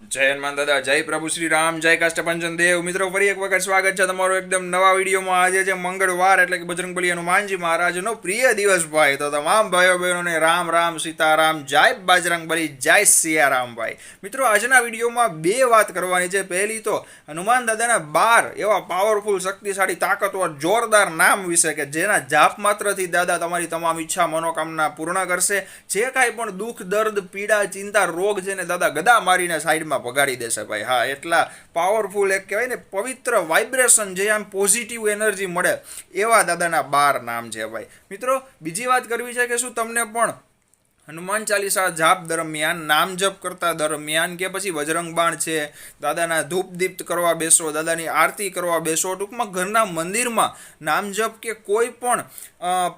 જય હનુમાન દાદા, જય પ્રભુ શ્રી રામ, જય કાષ્ટભંજન દેવ. મિત્રો, ફરી એક વખત સ્વાગત છે તમારું એકદમ નવા વિડીયોમાં. આજે છે મંગળવાર, એટલે કે બજરંગબલી હનુમાનજી મહારાજનો પ્રિય દિવસ ભાઈ. તો તમામ ભાઈઓ બહેનોને રામ રામ સીતારામ, જય બજરંગબલી, જય સિયારામ ભાઈ. મિત્રો, આજના વિડીયોમાં બે વાત કરવાની છે. પહેલી તો હનુમાન દાદાના 12 એવા પાવરફુલ, શક્તિશાળી, તાકાતવર, જોરદાર નામ વિશે કે જેના જાપ માત્રથી દાદા તમારી તમામ ઈચ્છા મનોકામના પૂર્ણ કરશે. જે કાંઈ પણ દુઃખ, દર્દ, પીડા, ચિંતા, રોગ છે ને દાદા ગદા મારીને સાઈડમાં પગાડી દેશે ભાઈ. હા, એટલા પાવરફુલ, એક કહેવાય ને પવિત્ર વાઇબ્રેશન, જે આમ પોઝિટિવ એનર્જી મળે એવા દાદાના 12 નામ છે ભાઈ. મિત્રો, બીજી વાત કરવી છે કે શું તમને પણ હનુમાન ચાલીસા જાપ દરમિયાન, નામ જપ કરતા દરમિયાન, કે પછી બજરંગ બાણ છે, દાદાના ધૂપ દીપ કરવા બેસો, દાદાની આરતી કરવા બેસો, ટૂંકમાં ઘરના મંદિરમાં નામ જપ કે કોઈ પણ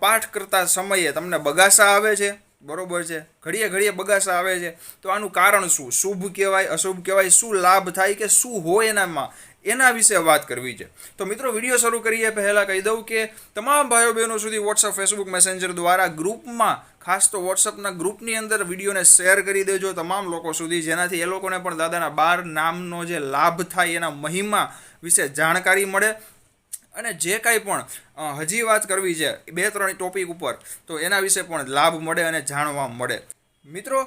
પાઠ કરતા સમયે તમને બગાસા આવે છે, બરોબર છે, ઘડીએ ઘડીએ બગાસા આવે છે, તો આનું કારણ શું? શુભ કહેવાય, અશુભ કહેવાય, શું લાભ થાય કે શું હોય એનામાં, એના વિશે વાત કરવી છે. તો મિત્રો, વિડીયો શરૂ કરીએ પહેલાં કહી દઉં કે તમામ ભાઈઓ બહેનો સુધી વોટ્સઅપ, ફેસબુક મેસેન્જર દ્વારા ગ્રુપમાં, ખાસ તો વોટ્સઅપના ગ્રુપની અંદર વિડીયોને શેર કરી દેજો તમામ લોકો સુધી, જેનાથી એ લોકોને પણ દાદાના 12 નામનો જે લાભ થાય, એના મહિમા વિશે જાણકારી મળે. અને જે કાંઈ પણ હજી વાત કરવી છે 2-3 ટોપિક ઉપર, તો એના વિશે પણ લાભ મળે અને જાણવા મળે. મિત્રો,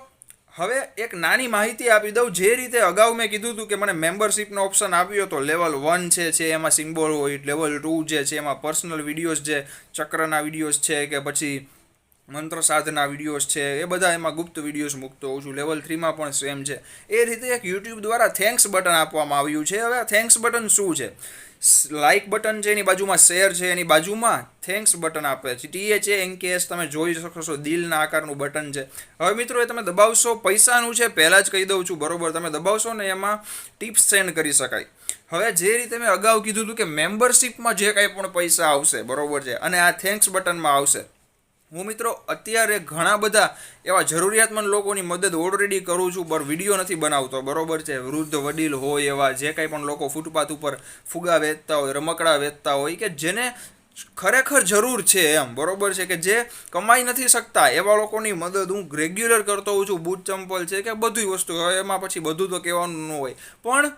હવે એક નાની માહિતી આપી દઉં. જે રીતે અગાઉ મેં કીધું હતું કે મને મેમ્બરશિપનો ઓપ્શન આપ્યો તો લેવલ 1 છે એમાં સિમ્બોલ હોય, લેવલ 2 જે છે એમાં પર્સનલ વિડીયોઝ, જે ચક્રના વિડીયોઝ છે કે પછી મંત્ર સાધના વિડીયોઝ છે, એ બધા એમાં ગુપ્ત વિડીયોઝ મૂકતો હોઉં છું. લેવલ 3માં પણ સેમ છે. એ રીતે એક યુટ્યુબ દ્વારા થેન્ક્સ બટન આપવામાં આવ્યું છે. હવે આ થેન્ક્સ બટન શું છે? લાઇક બટન છે, એની બાજુમાં શેર છે, એની બાજુમાં થેન્ક્સ બટન આપે છે. THANKS તમે જોઈ શકો છો, દિલના આકારનું બટન છે. હવે મિત્રો, એ તમે દબાવશો, પૈસાનું છે, પહેલાં જ કહી દઉં છું, બરોબર, તમે દબાવશો ને એમાં ટિપ્સ સેન્ડ કરી શકાય. હવે જે રીતે મેં અગાઉ કીધું હતું કે મેમ્બરશિપમાં જે કાંઈ પણ પૈસા આવશે, બરોબર છે, અને આ થેન્ક્સ બટનમાં આવશે. હું મિત્રો અત્યારે ઘણા બધા એવા જરૂરિયાતમંદ લોકોની મદદ ઓલરેડી કરું છું, પણ વિડીયો નથી બનાવતો, બરોબર છે. વૃદ્ધ વડીલ હોય, એવા જે કાંઈ પણ લોકો ફૂટપાથ ઉપર ફુગા વેચતા હોય, રમકડા વેચતા હોય, કે જેને ખરેખર જરૂર છે એમ, બરોબર છે, કે જે કમાઈ નથી શકતા, એવા લોકોની મદદ હું રેગ્યુલર કરતો હોઉં છું. બૂટ ચંપલ છે કે બધી વસ્તુ, હવે એમાં પછી બધું તો કહેવાનું ન હોય, પણ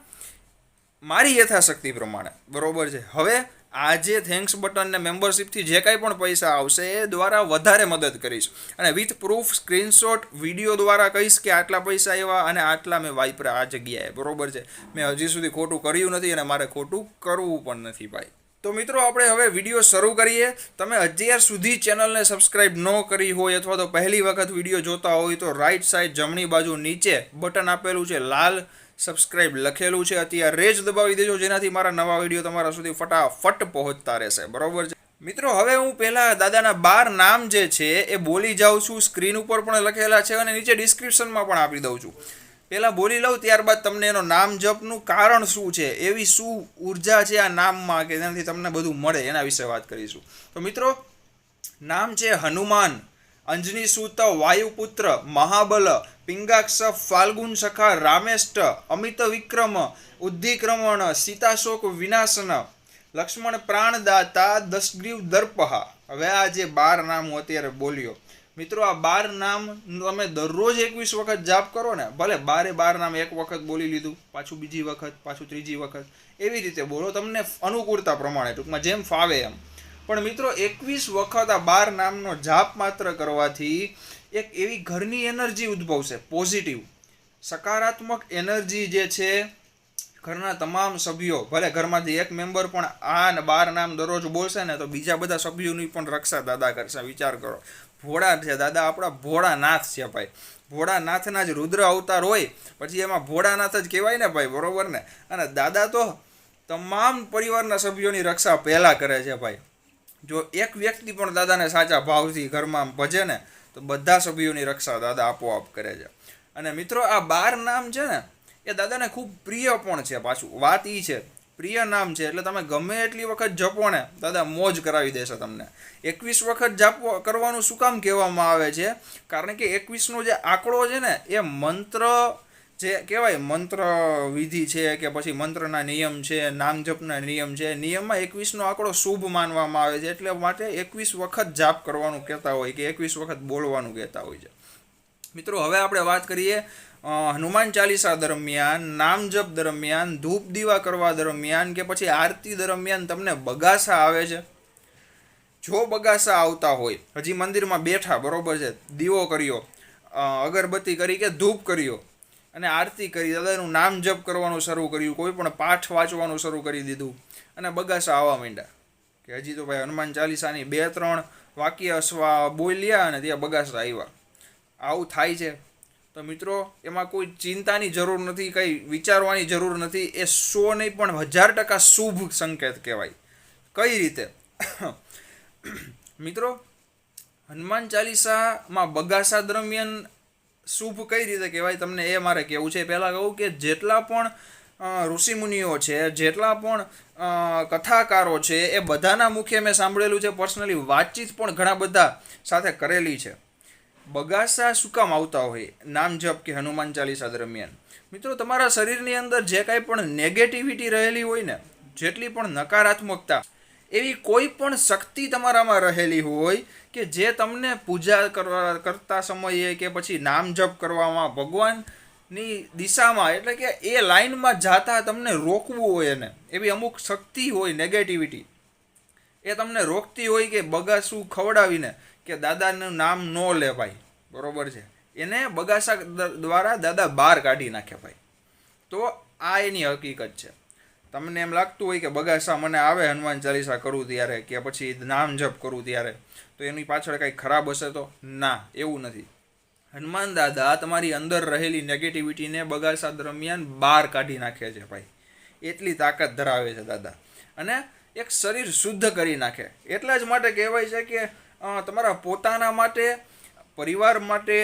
મારી યથાશક્તિ પ્રમાણે, બરોબર છે. હવે આ જે થેન્ક્સ બટન ને મેમ્બરશિપથી જે કાંઈ પણ પૈસા આવશે એ દ્વારા વધારે મદદ કરીશ, અને વિથ પ્રૂફ, સ્ક્રીનશોટ, વિડીયો દ્વારા કહીશ કે આટલા પૈસા આવ્યા અને આટલા મેં વાપર્યા આ જગ્યાએ, બરોબર છે. મેં હજી સુધી ખોટું કર્યું નથી અને મારે ખોટું કરવું પણ નથી ભાઈ. તો મિત્રો, આપણે હવે વિડીયો શરૂ કરીએ. તમે અત્યાર સુધી ચેનલને સબસ્ક્રાઇબ ન કરી હોય અથવા તો પહેલી વખત વિડીયો જોતા હોય તો રાઈટ સાઈડ જમણી બાજુ નીચે બટન આપેલું છે, લાલ સબસ્ક્રાઇબ લખેલું છે, અત્યારે જ દબાવી દેજો, જેનાથી મારા નવા વિડીયો તમારા સુધી ફટાફટ પહોંચતા રહેશે, બરોબર છે. મિત્રો, હવે હું પહેલાં દાદાના 12 નામ જે છે એ બોલી જાઉં છું. સ્ક્રીન ઉપર પણ લખેલા છે અને નીચે ડિસ્ક્રિપ્શનમાં પણ આપી દઉં છું. પહેલાં બોલી લઉં, ત્યારબાદ તમને એનો નામ જપનું કારણ શું છે, એવી શું ઉર્જા છે આ નામમાં કે જેનાથી તમને બધું મળે, એના વિશે વાત કરીશું. તો મિત્રો, નામ છે હનુમાન, અંજની સૂત, વાયુપુત્ર, મહાબલ, પિંગાક્ષ, ફાલ્ગુન સખા, રામેષ્ટ, અમિત વિક્રમ, ઉદ્ધિક્રમણ, સીતાશોક વિનાશન, લક્ષ્મણ પ્રાણદાતા, દશગ્રીવ દર્પહા. હવે આ જે 12 નામ હું અત્યારે બોલ્યો, મિત્રો, આ 12 નામ તમે દરરોજ 21 વખત જાપ કરો ને, ભલે 12 નામ એક વખત બોલી લીધું, પાછું બીજી વખત, પાછું ત્રીજી વખત, એવી રીતે બોલો, તમને અનુકૂળતા પ્રમાણે, ટૂંકમાં જેમ ફાવે એમ. પણ મિત્રો, 21 વખત આ 12 નામનો જાપ માત્ર કરવાથી એક એવી ઘરની એનર્જી ઉદ્ભવશે, પોઝિટિવ, સકારાત્મક એનર્જી જે છે. ઘરના તમામ સભ્યો, ભલે ઘરમાંથી એક મેમ્બર પણ આ 12 નામ દરરોજ બોલશે ને, તો બીજા બધા સભ્યોની પણ રક્ષા દાદા કરશે. વિચાર કરો, ભોળા છે દાદા, આપણા ભોળાનાથ છે ભાઈ. ભોળાનાથના જ રુદ્ર અવતાર હોય, પછી એમાં ભોળાનાથ જ કહેવાય ને ભાઈ, બરોબર ને. અને દાદા તો તમામ પરિવારના સભ્યોની રક્ષા પહેલાં કરે છે ભાઈ. જો એક વ્યક્તિ પણ દાદાને સાચા ભાવથી ઘરમાં ભજે ને, તો બધા સભ્યોની રક્ષા દાદા આપોઆપ કરે છે. અને મિત્રો, આ 12 નામ છે ને એ દાદાને ખૂબ પ્રિય પણ છે. પાછું વાત એ છે, પ્રિય નામ છે એટલે તમે ગમે એટલી વખત જપો ને, દાદા મોજ કરાવી દેશે તમને. 21 વખત જાપો કરવાનું શું કામ કહેવામાં આવે છે? કારણ કે 21નો જે આંકડો છે ને, એ મંત્ર જે કહેવાય, મંત્ર વિધિ છે કે પછી મંત્રના નિયમ છે, નામ જપના નિયમ છે, નિયમમાં 21નો આંકડો શુભ માનવામાં આવે છે. એટલે માટે 21 વખત જાપ કરવાનું કહેતા હોય કે 21 વખત બોલવાનું કહેતા હોય છે. મિત્રો, હવે આપણે વાત કરીએ હનુમાન ચાલીસા દરમિયાન, નામ જપ દરમિયાન, ધૂપ દીવા કરવા દરમિયાન કે પછી આરતી દરમિયાન તમને બગાસા આવે છે? જો બગાસા આવતા હોય, હજી મંદિરમાં બેઠા, બરોબર છે, દીવો કર્યો, અગરબત્તી કરી કે ધૂપ કર્યો અને આરતી કરી, દાદાનું નામ જપ કરવાનું શરૂ કર્યું, કોઈ પણ પાઠ વાંચવાનું શરૂ કરી દીધું અને બગાસા આવવા માંડ્યા કે હજી તો ભાઈ હનુમાન ચાલીસાની 2-3 વાક્ય બોલ્યા અને ત્યાં બગાસા આવ્યા, આવું થાય છે. તો મિત્રો એમાં કોઈ ચિંતાની જરૂર નથી, કંઈ વિચારવાની જરૂર નથી. એ 100 નહીં પણ 1000% શુભ સંકેત કહેવાય. કઈ રીતે? મિત્રો, હનુમાન ચાલીસામાં બગાસા દરમિયાન શુભ કઈ રીતે કહેવાય તમને એ મારે કહેવું છે. પહેલાં કહું કે જેટલા પણ ઋષિમુનિઓ છે, જેટલા પણ કથાકારો છે, એ બધાના મુખે મેં સાંભળેલું છે, પર્સનલી વાતચીત પણ ઘણા બધા સાથે કરેલી છે. બગાસા શું કામ આવતા હોય નામ જપ કે હનુમાન ચાલીસા દરમિયાન? મિત્રો, તમારા શરીરની અંદર જે કાંઈ પણ નેગેટિવિટી રહેલી હોય ને, જેટલી પણ નકારાત્મકતા, એવી કોઈ પણ શક્તિ તમારામાં રહેલી હોય કે જે તમને પૂજા કરતા સમયે કે પછી નામ જપ કરવામાં, ભગવાનની દિશામાં એટલે કે એ લાઈનમાં જાતા તમને રોકવું હોય, એને એવી અમુક શક્તિ હોય, નેગેટિવિટી એ તમને રોકતી હોય કે બગાસું ખવડાવીને કે દાદાનું નામ ન લે ભાઈ, બરોબર છે, એને બગાસા દ્વારા દાદા બહાર કાઢી નાખે ભાઈ. તો આ એની હકીકત છે. તમને એમ લાગતું હોય કે બગાસા મને આવે હનુમાન ચાલીસા કરું ત્યારે કે પછી નામ જપ કરું ત્યારે, તો એની પાછળ કંઈ ખરાબ હશે? તો ના, એવું નથી. હનુમાન દાદા તમારી અંદર રહેલી નેગેટિવિટીને બગાસા દરમિયાન બહાર કાઢી નાખે છે ભાઈ. એટલી તાકાત ધરાવે છે દાદા. અને એક શરીર શુદ્ધ કરી નાખે. એટલા જ માટે કહેવાય છે કે તમારા પોતાના માટે, પરિવાર માટે,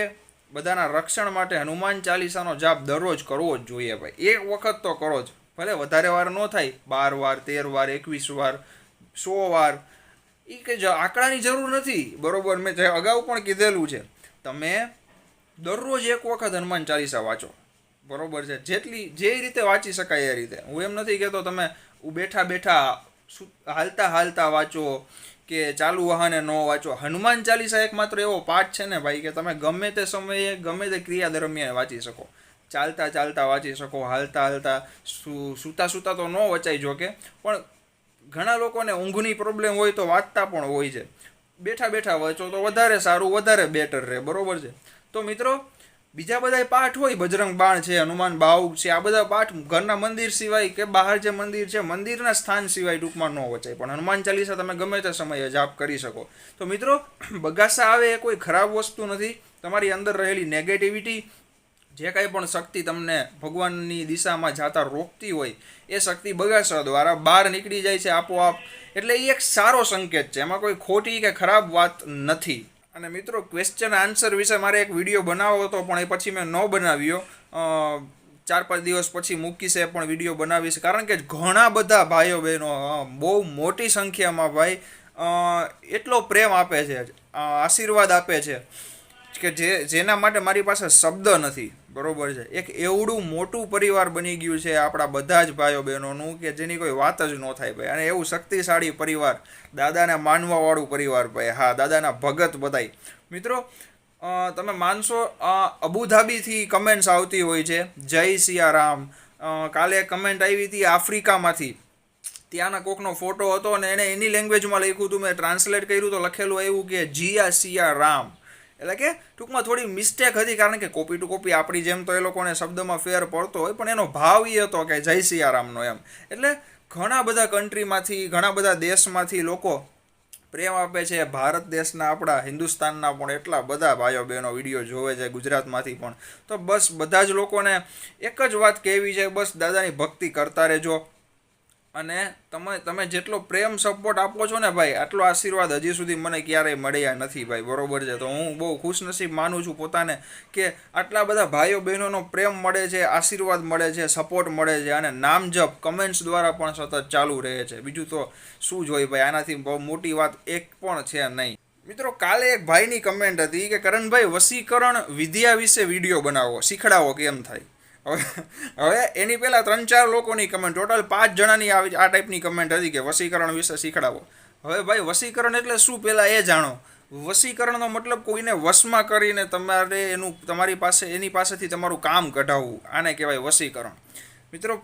બધાના રક્ષણ માટે હનુમાન ચાલીસાનો જાપ દરરોજ કરવો જ જોઈએ ભાઈ. એક વખત તો કરો જ, ભલે વધારે વાર ન થાય, 12 વાર, 13 વાર, 21 વાર, 100 વાર, એ કંઈ આંકડાની જરૂર નથી, બરોબર. મેં અગાઉ પણ કીધેલું છે, તમે દરરોજ એક વખત હનુમાન ચાલીસા વાંચો, બરોબર છે, જે રીતે વાંચી શકાય એ રીતે. હું એમ નથી કહેતો તમે બેઠા બેઠા હાલતા વાંચો કે ચાલુ વાહને ન વાંચો. હનુમાન ચાલીસા એકમાત્ર એવો પાઠ છે ને ભાઈ કે તમે ગમે તે સમયે, ગમે તે ક્રિયા દરમિયાન વાંચી શકો. ચાલતા વાંચી શકો, હાલતા સૂતા તો ન વચાઈ જોકે, પણ ઘણા લોકોને ઊંઘની પ્રોબ્લેમ હોય તો વાંચતા પણ હોય છે. બેઠા વાંચો તો વધારે સારું, વધારે બેટર રહે, બરોબર છે. તો મિત્રો, બીજા બધા પાઠ હોય, બજરંગ બાણ છે, હનુમાન બાહુ છે, આ બધા પાઠ ઘરના મંદિર સિવાય કે બહાર જે મંદિર છે, મંદિરના સ્થાન સિવાય ટૂંકમાં ન વચાય, પણ હનુમાન ચાલીસા તમે ગમે તે સમયે જાપ કરી શકો. તો મિત્રો, બગાસા આવે એ કોઈ ખરાબ વસ્તુ નથી. તમારી અંદર રહેલી નેગેટિવિટી, જે કાંઈ પણ શક્તિ તમને ભગવાનની દિશામાં જાતા રોકતી હોય, એ શક્તિ બગાસા દ્વારા બહાર નીકળી જાય છે આપોઆપ. એટલે એ એક સારો સંકેત છે, એમાં કોઈ ખોટી કે ખરાબ વાત નથી. અને મિત્રો, ક્વેશ્ચન આન્સર વિશે મારે એક વિડીયો બનાવવો હતો, પણ એ પછી મેં ન બનાવ્યો. 4-5 દિવસ પછી મૂકીશ, એ પણ વિડીયો બનાવીશ, કારણ કે ઘણા બધા ભાઈઓ બહેનો બહુ મોટી સંખ્યામાં ભાઈ એટલો પ્રેમ આપે છે, આશીર્વાદ આપે છે કે જેના માટે મારી પાસે શબ્દ નથી, બરોબર છે. એક એવડું મોટું પરિવાર બની ગયું છે આપણા બધા જ ભાઈઓ બહેનોનું કે જેની કોઈ વાત જ ન થાય ભાઈ. અને એવું શક્તિશાળી પરિવાર, દાદાને માનવાવાળું પરિવાર ભાઈ. હા, દાદાના ભગત બધાય. મિત્રો, તમે માનશો, અબુધાબીથી કમેન્ટ્સ આવતી હોય છે, જય સિયારામ. કાલે કમેન્ટ આવી હતી આફ્રિકામાંથી, ત્યાંના કોકનો ફોટો હતો અને એને એની લેંગ્વેજમાં લખ્યું હતું, મેં ટ્રાન્સલેટ કર્યું તો લખેલું આવ્યું કે જીયા સિયા રામ. એટલે કે ટૂંકમાં થોડી મિસ્ટેક હતી, કારણ કે કોપી ટુ કોપી આપણી જેમ તો એ લોકોને શબ્દમાં ફેર પડતો હોય, પણ એનો ભાવ એ હતો કે જય સિયારામનો એમ. એટલે ઘણા બધા કન્ટ્રીમાંથી, ઘણા બધા દેશમાંથી લોકો પ્રેમ આપે છે. ભારત દેશના, આપણા હિન્દુસ્તાનના પણ એટલા બધા ભાઈઓ બહેનો વિડીયો જોવે છે, ગુજરાતમાંથી પણ. તો બસ બધા જ લોકોને એક જ વાત કહેવી છે, બસ દાદાની ભક્તિ કરતા રહેજો. અને તમે જેટલો પ્રેમ સપોર્ટ આપો છો ને ભાઈ, આટલો આશીર્વાદ હજી સુધી મને ક્યારેય મળ્યા નથી ભાઈ, બરોબર છે. તો હું બહુ ખુશનસીબ માનું છું પોતાને કે આટલા બધા ભાઈઓ બહેનોનો પ્રેમ મળે છે, આશીર્વાદ મળે છે, સપોર્ટ મળે છે, અને નામ જપ કમેન્ટ્સ દ્વારા પણ સતત ચાલુ રહે છે. બીજું તો શું જ હોય ભાઈ, આનાથી બહુ મોટી વાત એક પણ છે નહીં. મિત્રો, કાલે એક ભાઈની કમેન્ટ હતી કે કરણભાઈ, વશીકરણ વિદ્યા વિશે વિડીયો બનાવો, શીખડાવો કેમ થાય. હવે એની પહેલાં 3-4 લોકોની કમેન્ટ, ટોટલ 5 જણાની આ ટાઈપની કમેન્ટ હતી કે વશીકરણ વિશે શીખડાવો. હવે ભાઈ, વશીકરણ એટલે શું પહેલાં એ જાણો. વશીકરણનો મતલબ કોઈને વશમાં કરીને તમારે એની પાસેથી તમારું કામ કઢાવવું, આને કહેવાય વશીકરણ. મિત્રો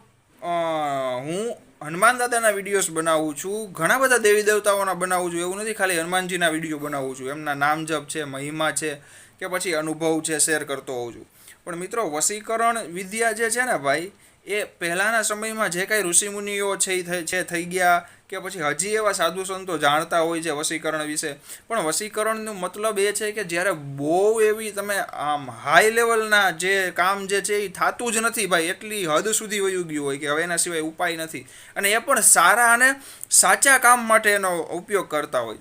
હું હનુમાન દાદાના વિડીયોઝ બનાવું છું, ઘણા બધા દેવી દેવતાઓના બનાવું છું, એવું નથી ખાલી હનુમાનજીના વિડીયો બનાવું છું. એમના નામ જપ છે, મહિમા છે કે પછી અનુભવ છે શેર કરતો હોઉં છું. પણ મિત્રો વશીકરણ વિદ્યા જે છે ને ભાઈ, એ પહેલાંના સમયમાં જે કાંઈ ઋષિમુનિઓ છે થઈ ગયા કે પછી હજી એવા સાધુ સંતો જાણતા હોય છે વશીકરણ વિશે. પણ વશીકરણનો મતલબ એ છે કે જ્યારે બહુ એવી તમે આમ હાઈ લેવલના જે કામ જે છે એ થતું જ નથી ભાઈ, એટલી હદ સુધી વયું ગયું હોય કે હવે એના સિવાય ઉપાય નથી, અને એ પણ સારા અને સાચા કામ માટે એનો ઉપયોગ કરતા હોય.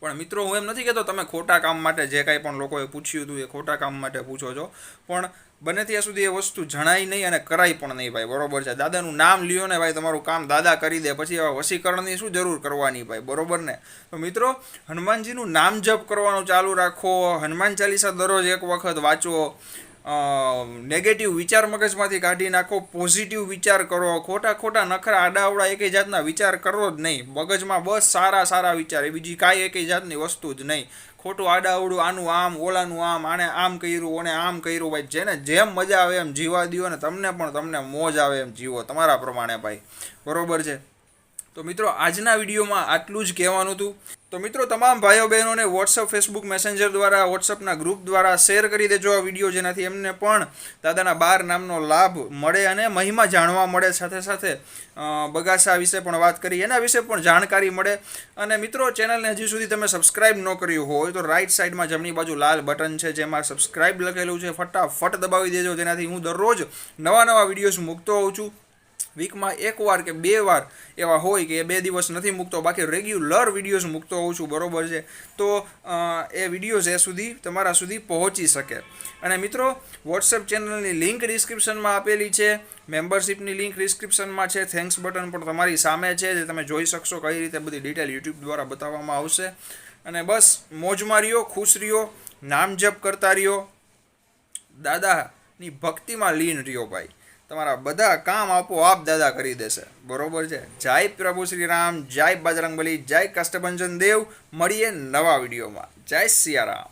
પણ મિત્રો હું એમ નથી કહેતો તમે ખોટા કામ માટે, જે કાંઈ પણ લોકોએ પૂછ્યું હતું એ ખોટા કામ માટે પૂછો છો, પણ બને ત્યાં સુધી એ વસ્તુ જણાય નહીં અને કરાય પણ નહીં ભાઈ, બરોબર છે. દાદાનું નામ લ્યો ને ભાઈ, તમારું કામ દાદા કરી દે, પછી હવે વશીકરણની શું જરૂર કરવાની ભાઈ, બરોબર ને. તો મિત્રો હનુમાનજીનું નામ જપ કરવાનું ચાલુ રાખો, હનુમાન ચાલીસા દરરોજ એક વખત વાંચો, નેગેટિવ વિચાર મગજમાંથી કાઢી નાખો, પોઝિટિવ વિચાર કરો, ખોટા નખરા આડાવડા એકેય જાતના વિચાર કરો જ નહીં. મગજમાં બસ સારા વિચાર, એ બીજી કાંઈ એકેય જાતની વસ્તુ જ નહીં. ખોટું આડાવડું, આનું આમ, ઓલાનું આમ, આને આમ કર્યું, ઓને આમ કર્યું ભાઈ, જેને જેમ મજા આવે એમ જીવા દો, અને તમને મોજ આવે એમ જીવો તમારા પ્રમાણે ભાઈ, બરોબર છે. તો મિત્રો આજના વિડીયોમાં આટલું જ કહેવાનું હતું. તો મિત્રો તમામ ભાઈઓ બહેનોને વોટ્સઅપ, ફેસબુક મેસેન્જર દ્વારા, વોટ્સઅપના ગ્રુપ દ્વારા શેર કરી દેજો આ વિડીયો, જેનાથી એમને પણ દાદાના 12 નામનો લાભ મળે અને મહિમા જાણવા મળે. સાથે બગાસા વિશે પણ વાત કરી, એના વિશે પણ જાણકારી મળે. અને મિત્રો ચેનલને હજી સુધી તમે સબસ્ક્રાઇબ ન કર્યું હોય તો રાઈટ સાઈડમાં જમણી બાજુ લાલ બટન છે જેમાં સબસ્ક્રાઇબ લખેલું છે, ફટાફટ દબાવી દેજો, જેનાથી હું દરરોજ નવા વિડીયોઝ મૂકતો હોઉં છું. વીકમાં 1 વાર કે 2 વાર એવા હોય કે 2 દિવસ નથી મૂકતો, બાકી રેગ્યુલર વિડીયોઝ મૂકતો હોઉં છું, બરોબર છે. તો એ વિડીયોઝ તમારા સુધી પહોંચી શકે. અને મિત્રો વોટ્સએપ ચેનલની લિંક ડિસ્ક્રિપ્શનમાં આપેલી છે, મેમ્બરશિપની લિંક ડિસ્ક્રિપ્શનમાં છે, થેન્ક્સ બટન પણ તમારી સામે છે, જે તમે જોઈ શકશો કઈ રીતે બધી ડિટેલ યુટ્યુબ દ્વારા બતાવવામાં આવશે. અને બસ મોજમાં રહ્યો, ખુશ રહ્યો, નામ જપ કરતા રહ્યો, દાદાની ભક્તિમાં લીન રહ્યો ભાઈ, તમારા બધા કામ આપોઆપ દાદા કરી દેશે, બરોબર છે. જય પ્રભુ શ્રી રામ, જય બજરંગબલી, જય કષ્ટભંજન દેવ. મળીએ નવા વિડીયોમાં. જય સિયારામ.